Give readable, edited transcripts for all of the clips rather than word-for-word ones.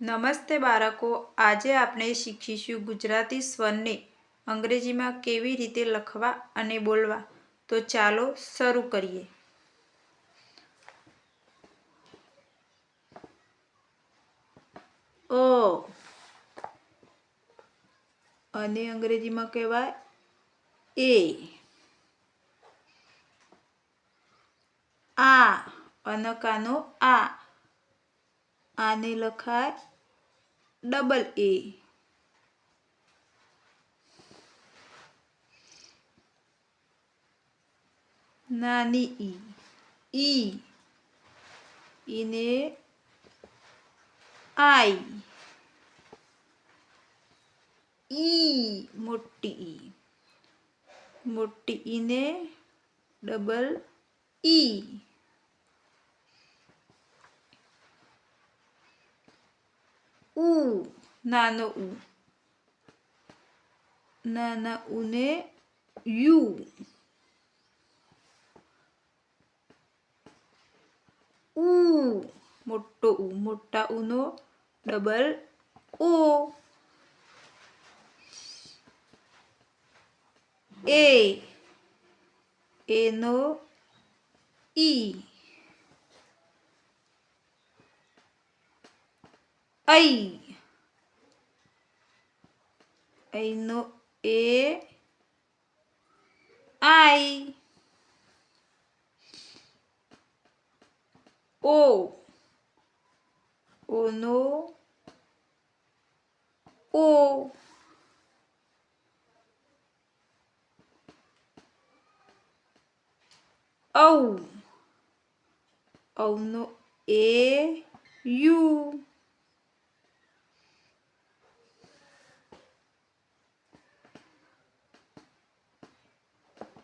નમસ્તે બાળકો, આજે આપણે શીખીશું ગુજરાતી સ્વરને અંગ્રેજીમાં કેવી રીતે લખવા અને બોલવા. તો ચાલો શરૂ કરીએ. અ અને અંગ્રેજીમાં કહેવાય એ. આ અનકાનો આ, આને લખાય ડબલ એ. નાની ઈ, ઈને આઈ. મોટી ઈને ડબલ ઈ. નાનો નાના ઉને યુ. મોટા ઉનો ડબલ ઓ. એનો ઈ. ઐનો એ આઈ. ઓનો ઓ. ઔનો એ યુ.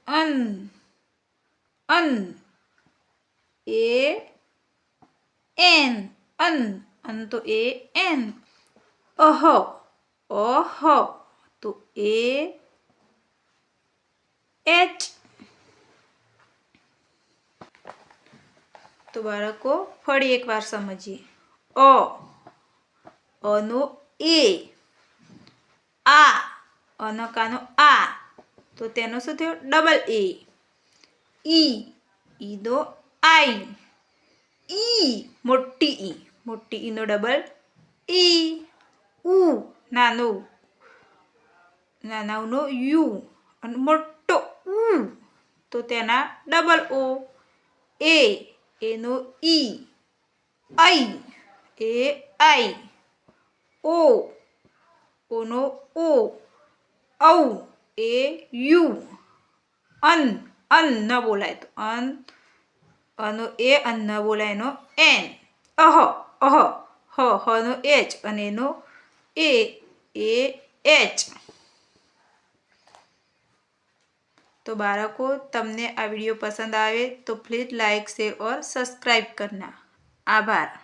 Un A N. અન તો એ એન. અહ તો એ એચ. તો બાળકો ફરી એકવાર સમજીએ. અનો એ. આ અનકાનો આ, તો તેનો શું થયો? Double A. ઈનો આઈ. મોટી ઈનો ડબલ ઈ. નાના ઉનો યુ અને મોટો તો તેના ડબલ ઓ. એનો ઈ. આઈ. ઓનો ઓ. ઔ એ યુ. અન ન બોલાય તો અનો એ અન ન બોલાય એનો એન. હનો એચ અને એનો એ એચ. तो बालकों, तमने आ वीडियो पसंद आए तो प्लीज़ लाइक शेयर और सब्सक्राइब करना. आभार.